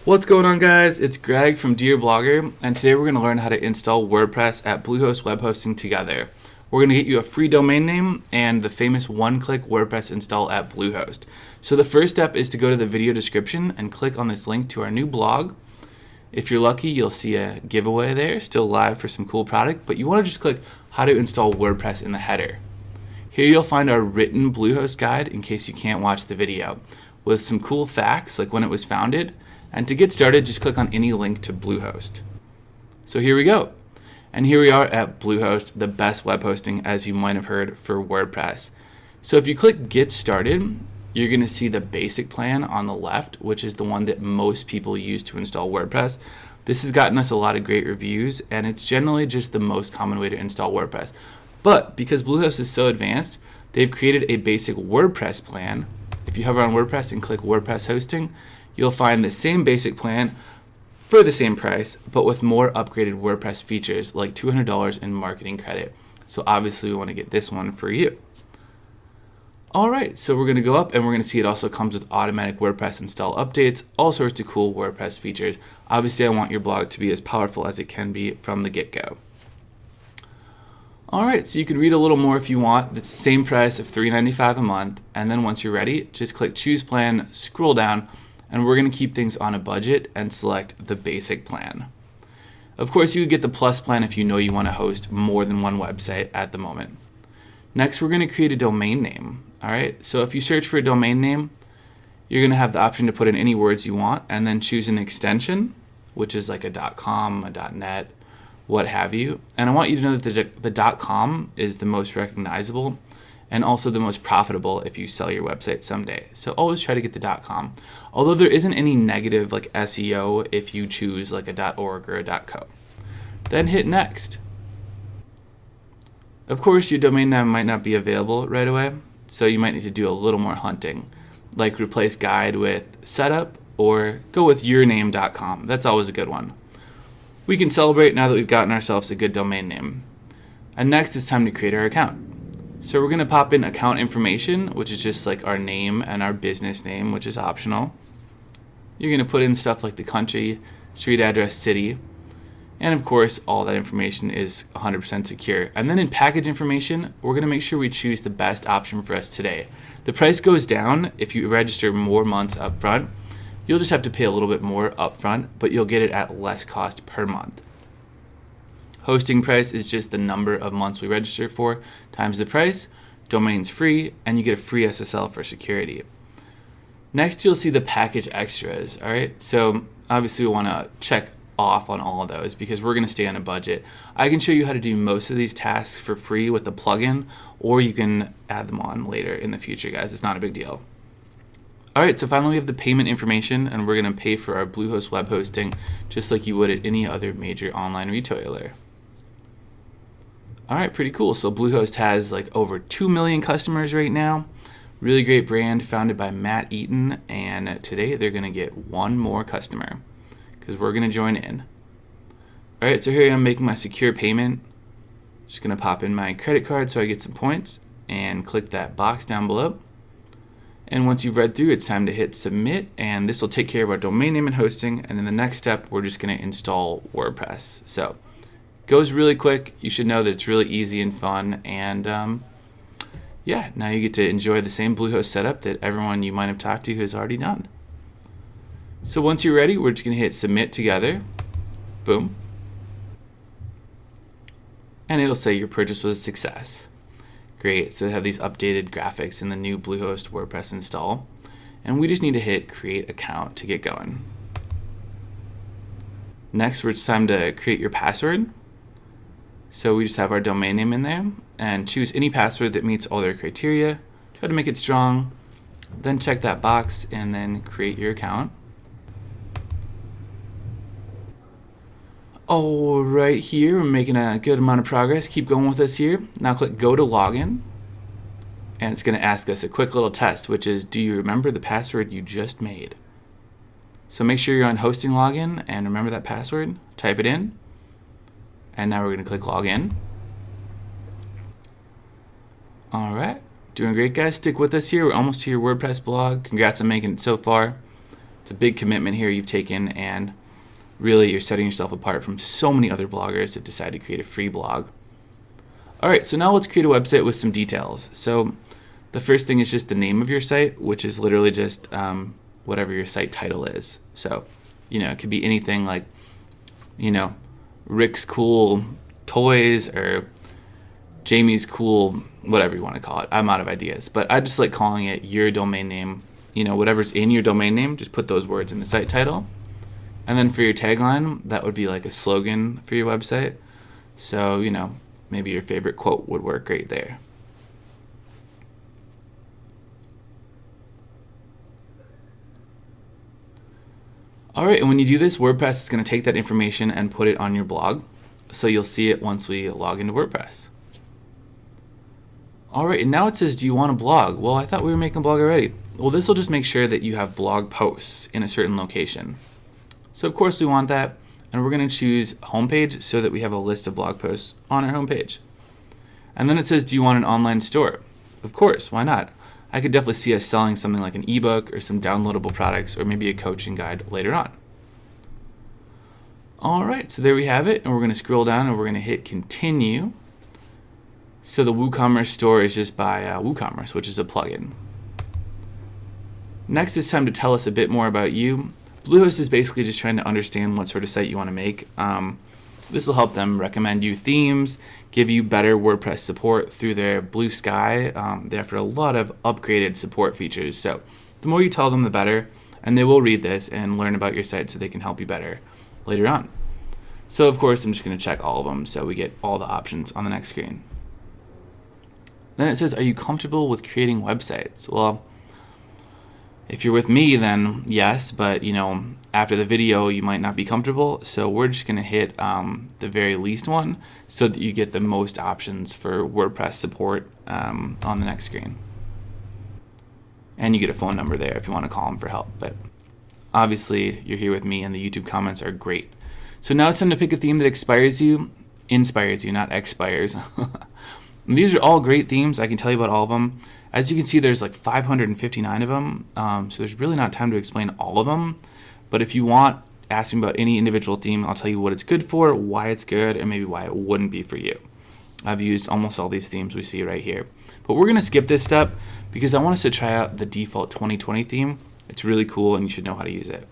What's going on, guys? It's Greg from Dear Blogger, and today we're going to learn how to install WordPress at Bluehost Web Hosting together. We're going to get you a free domain name and the famous one-click WordPress install at Bluehost. So the first step is to go to the video description and click on this link to our new blog. If you're lucky, you'll see a giveaway there, still live for some cool product, but you want to just click how to install WordPress in the header. Here you'll find our written Bluehost guide in case you can't watch the video, with some cool facts like when it was founded. And to get started, just click on any link to Bluehost. So here we go. And here we are at Bluehost, the best web hosting, as you might have heard, for WordPress. So if you click Get Started, you're going to see the basic plan on the left, which is the one that most people use to install WordPress. This has gotten us a lot of great reviews, and it's generally just the most common way to install WordPress. But because Bluehost is so advanced, they've created a basic WordPress plan. If you hover on WordPress and click WordPress Hosting, you'll find the same basic plan for the same price, but with more upgraded WordPress features like $200 in marketing credit. So obviously we want to get this one for you. All right, so we're going to go up and we're going to see it also comes with automatic WordPress install updates, all sorts of cool WordPress features. Obviously I want your blog to be as powerful as it can be from the get-go. All right, so you can read a little more if you want. It's the same price of $3.95 a month. And then once you're ready, just click Choose Plan, scroll down, and we're going to keep things on a budget and select the basic plan. Of course, you could get the plus plan if you know you want to host more than one website at the moment. Next, we're going to create a domain name. All right, so if you search for a domain name, you're going to have the option to put in any words you want and then choose an extension, which is like a .com, a .net, what have you. And I want you to know that the .com is the most recognizable and also the most profitable if you sell your website someday. So always try to get the .com. Although there isn't any negative like SEO if you choose like a .org or a .co. Then hit next. Of course, your domain name might not be available right away, so you might need to do a little more hunting, like replace guide with setup or go with yourname.com. That's always a good one. We can celebrate now that we've gotten ourselves a good domain name. And next it's time to create our account. So we're going to pop in account information, which is just like our name and our business name, which is optional. You're going to put in stuff like the country, street address, city, and of course all that information is 100% secure. And then in package information, we're going to make sure we choose the best option for us today. The price goes down if you register more months up front. You'll just have to pay a little bit more up front, but you'll get it at less cost per month. Hosting price is just the number of months we register for times the price. Domain's free, and you get a free SSL for security. Next, you'll see the package extras. All right, so obviously we want to check off on all of those because we're going to stay on a budget. I can show you how to do most of these tasks for free with the plugin, or you can add them on later in the future, guys. It's not a big deal. All right, so finally we have the payment information, and we're going to pay for our Bluehost web hosting just like you would at any other major online retailer. All right, pretty cool. So Bluehost has like over 2 million customers right now. Really great brand founded by Matt Eaton, and today they're going to get one more customer because we're going to join in. All right, so here I am making my secure payment. Just going to pop in my credit card so I get some points and click that box down below. And once you've read through, it's time to hit submit, and this will take care of our domain name and hosting. And in the next step, we're just going to install WordPress. So goes really quick. You should know that it's really easy and fun, and yeah, now you get to enjoy the same Bluehost setup that everyone you might have talked to has already done. So once you're ready, we're just going to hit submit together. Boom. And it'll say your purchase was a success. Great, so they have these updated graphics in the new Bluehost WordPress install, and we just need to hit create account to get going. Next, it's time to create your password. So we just have our domain name in there and choose any password that meets all their criteria. Try to make it strong. Then check that box and then create your account. All right, here we're making a good amount of progress. Keep going with us here. Now click Go to Login. And it's going to ask us a quick little test, which is, do you remember the password you just made? So make sure you're on hosting login and remember that password. Type it in. And now we're going to click Login. All right, doing great, guys. Stick with us here. We're almost to your WordPress blog. Congrats on making it so far. It's a big commitment here you've taken, and really you're setting yourself apart from so many other bloggers that decide to create a free blog. All right, so now let's create a website with some details. So the first thing is just the name of your site, which is literally just whatever your site title is. So, it could be anything like, Rick's Cool Toys or Jamie's Cool, whatever you want to call it. I'm out of ideas, but I just like calling it your domain name. Whatever's in your domain name, just put those words in the site title. And then for your tagline, that would be like a slogan for your website. So, maybe your favorite quote would work great there. All right, and when you do this, WordPress is going to take that information and put it on your blog. So you'll see it once we log into WordPress. All right, and now it says, do you want a blog? Well, I thought we were making a blog already. Well, this will just make sure that you have blog posts in a certain location. So of course we want that, and we're going to choose homepage so that we have a list of blog posts on our homepage. And then it says, do you want an online store? Of course, why not? I could definitely see us selling something like an ebook or some downloadable products or maybe a coaching guide later on. All right, so there we have it, and we're going to scroll down and we're going to hit continue. So the WooCommerce store is just by WooCommerce, which is a plugin. Next, it's time to tell us a bit more about you. Bluehost is basically just trying to understand what sort of site you want to make. This will help them recommend you themes, give you better WordPress support through their Blue Sky. They offer a lot of upgraded support features. So the more you tell them, the better. And they will read this and learn about your site so they can help you better later on. So of course, I'm just going to check all of them so we get all the options on the next screen. Then it says, are you comfortable with creating websites? Well, if you're with me, then yes, but after the video, you might not be comfortable. So we're just going to hit the very least one so that you get the most options for WordPress support on the next screen. And you get a phone number there if you want to call them for help. But obviously, you're here with me, and the YouTube comments are great. So now it's time to pick a theme that inspires you, not expires. And these are all great themes. I can tell you about all of them. As you can see, there's like 559 of them, so there's really not time to explain all of them. But if you want, ask me about any individual theme. I'll tell you what it's good for, why it's good, and maybe why it wouldn't be for you. I've used almost all these themes we see right here. But we're going to skip this step because I want us to try out the default 2020 theme. It's really cool, and you should know how to use it.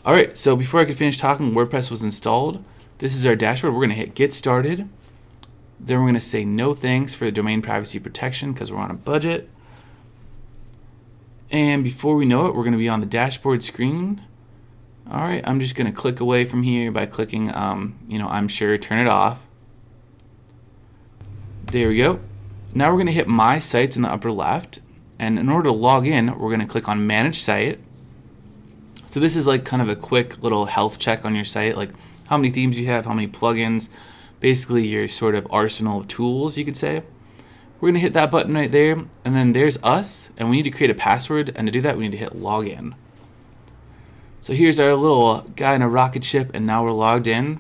All right, so before I could finish talking, WordPress was installed. This is our dashboard. We're going to hit Get Started. Then we're going to say no thanks for the domain privacy protection because we're on a budget. And before we know it, we're going to be on the dashboard screen. All right, I'm just going to click away from here by clicking, I'm sure, turn it off. There we go. Now we're going to hit My Sites in the upper left. And in order to log in, we're going to click on Manage Site. So this is like kind of a quick little health check on your site, like how many themes you have, how many plugins, basically your sort of arsenal of tools, you could say. We're going to hit that button right there, and then there's us, and we need to create a password, and to do that we need to hit Login. So here's our little guy in a rocket ship, and now we're logged in.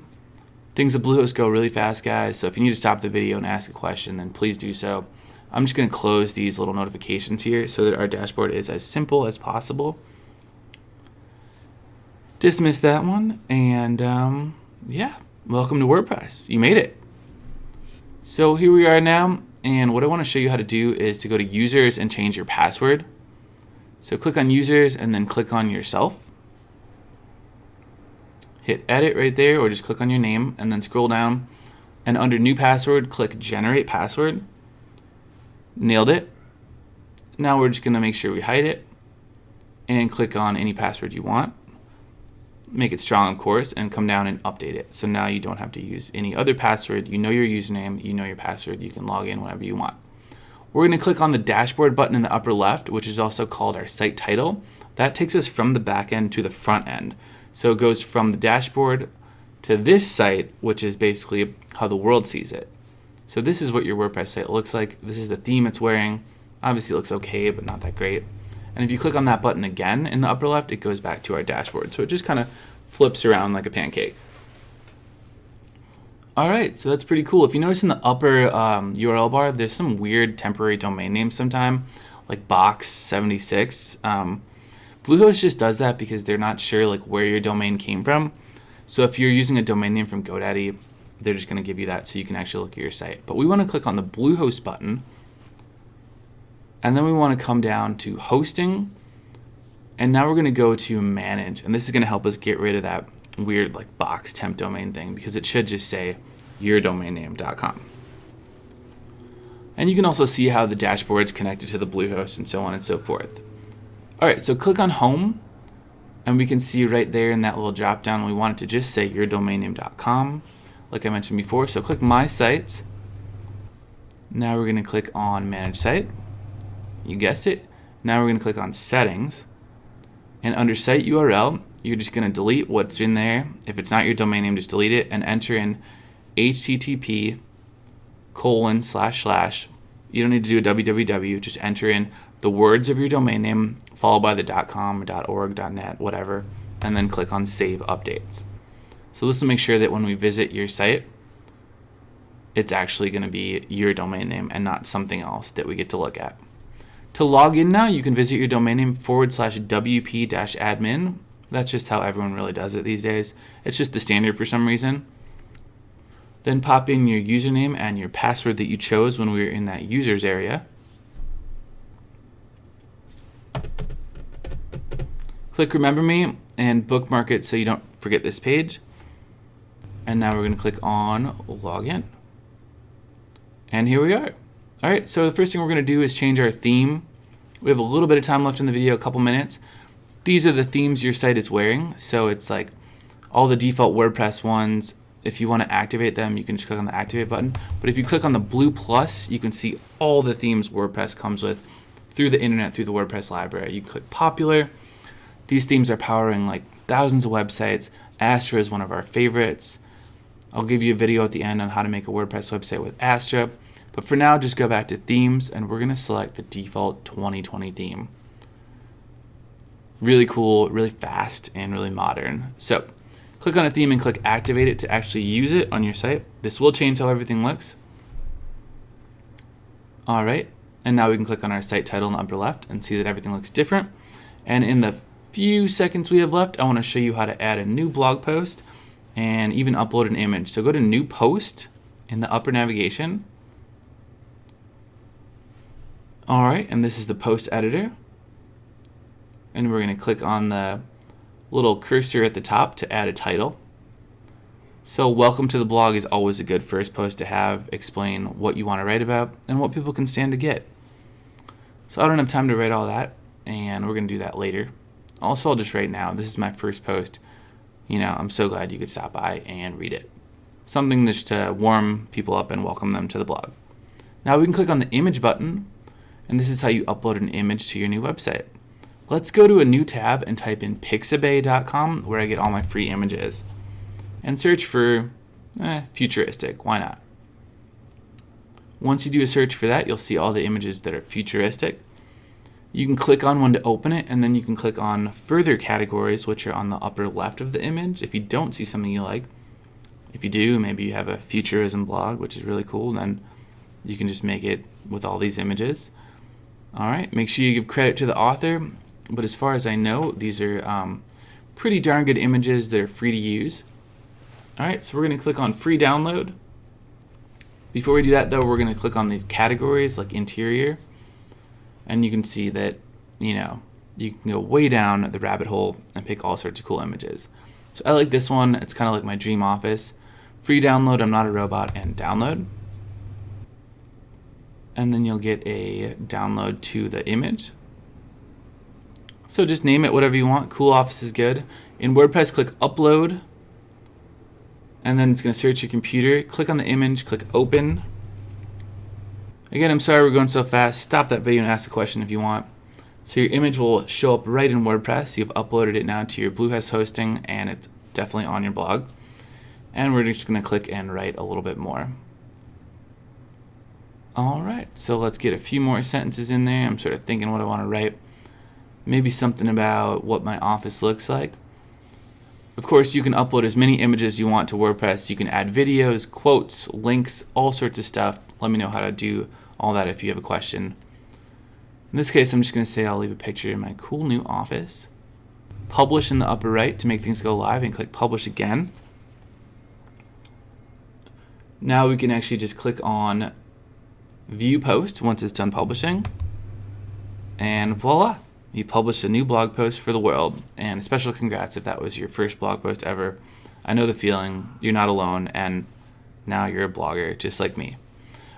Things at Bluehost go really fast, guys, so if you need to stop the video and ask a question, then please do so. I'm just going to close these little notifications here so that our dashboard is as simple as possible. Dismiss that one, and yeah. Welcome to WordPress. You made it. So here we are now, and what I want to show you how to do is to go to Users and change your password. So click on Users and then click on Yourself. Hit Edit right there, or just click on your name and then scroll down. And under New Password, click Generate Password. Nailed it. Now we're just going to make sure we hide it and click on any password you want. Make it strong, of course, and come down and update it. So now you don't have to use any other password. You know your username, you know your password. You can log in whenever you want. We're going to click on the dashboard button in the upper left, which is also called our site title. That takes us from the back end to the front end. So it goes from the dashboard to this site, which is basically how the world sees it. So this is what your WordPress site looks like. This is the theme it's wearing. Obviously it looks okay, but not that great. And if you click on that button again in the upper left, it goes back to our dashboard. So it just kind of flips around like a pancake. All right, so that's pretty cool. If you notice in the upper URL bar, there's some weird temporary domain names sometime, like box76. Bluehost just does that because they're not sure like where your domain came from. So if you're using a domain name from GoDaddy, they're just going to give you that so you can actually look at your site. But we want to click on the Bluehost button, and then we want to come down to hosting, and now we're going to go to manage, and this is going to help us get rid of that weird like box temp domain thing, because it should just say yourdomainname.com. And you can also see how the dashboard's connected to the Bluehost and so on and so forth. All right, so click on home, and we can see right there in that little drop down we want it to just say yourdomainname.com, like I mentioned before. So click my sites. Now we're going to click on manage site. You guessed it. Now we're going to click on settings, and under site URL you're just going to delete what's in there. If it's not your domain name, just delete it and enter in http:// you don't need to do a www, just enter in the words of your domain name followed by the .com, .org, .net, whatever, and then click on save updates. So this will make sure that when we visit your site, it's actually going to be your domain name and not something else that we get to look at. To log in now, you can visit your domain name /wp-admin. That's just how everyone really does it these days. It's just the standard for some reason. Then pop in your username and your password that you chose when we were in that users area. Click remember me and bookmark it so you don't forget this page. And now we're going to click on login. And here we are. All right, so the first thing we're going to do is change our theme. We have a little bit of time left in the video, a couple minutes. These are the themes your site is wearing. So it's like all the default WordPress ones. If you want to activate them, you can just click on the activate button. But if you click on the blue plus, you can see all the themes WordPress comes with through the internet, through the WordPress library. You click popular. These themes are powering like thousands of websites. Astra is one of our favorites. I'll give you a video at the end on how to make a WordPress website with Astra. But for now, just go back to themes, and we're going to select the default 2020 theme. Really cool, really fast, and really modern. So click on a theme and click activate it to actually use it on your site. This will change how everything looks. All right, and now we can click on our site title in the upper left and see that everything looks different. And in the few seconds we have left, I want to show you how to add a new blog post and even upload an image. So go to new post in the upper navigation. All right, and this is the post editor. And we're going to click on the little cursor at the top to add a title. So welcome to the blog is always a good first post to have, explain what you want to write about and what people can stand to get. So I don't have time to write all that, and we're going to do that later. Also, I'll just write now. This is my first post. You know, I'm so glad you could stop by and read it. Something just to warm people up and welcome them to the blog. Now we can click on the image button, and this is how you upload an image to your new website. Let's go to a new tab and type in pixabay.com, where I get all my free images, and search for futuristic. Why not? Once you do a search for that, you'll see all the images that are futuristic. You can click on one to open it, and then you can click on further categories, which are on the upper left of the image if you don't see something you like. If you do, maybe you have a futurism blog, which is really cool, then you can just make it with all these images. All right, make sure you give credit to the author, but as far as I know, these are pretty darn good images that are free to use. All right, so we're going to click on free download. Before we do that, though, we're going to click on these categories like interior, and you can see that, you know, you can go way down the rabbit hole and pick all sorts of cool images. So I like this one. It's kind of like my dream office. Free download, I'm not a robot, and download. And then you'll get a download to the image. So just name it whatever you want. Cool office is good. In WordPress, click upload, and then it's going to search your computer. Click on the image, click open. Again, I'm sorry we're going so fast. Stop that video and ask a question if you want. So your image will show up right in WordPress. You've uploaded it now to your Bluehost hosting, and it's definitely on your blog. And we're just going to click and write a little bit more. All right, so let's get a few more sentences in there. I'm sort of thinking what I want to write. Maybe something about what my office looks like. Of course, you can upload as many images as you want to WordPress. You can add videos, quotes, links, all sorts of stuff. Let me know how to do all that if you have a question. In this case, I'm just going to say I'll leave a picture of my cool new office. publish in the upper right to make things go live, and click publish again. Now we can actually just click on view post once it's done publishing, and voila, you published a new blog post for the world. And a special congrats if that was your first blog post ever. I know the feeling, you're not alone, and now you're a blogger just like me.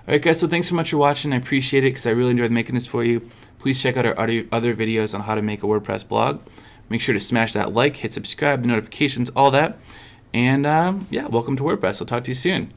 Alright guys, so thanks so much for watching. I appreciate it because I really enjoyed making this for you. Please check out our other videos on how to make a WordPress blog. Make sure to smash that like, hit subscribe, notifications, all that. And yeah, welcome to WordPress. I'll talk to you soon.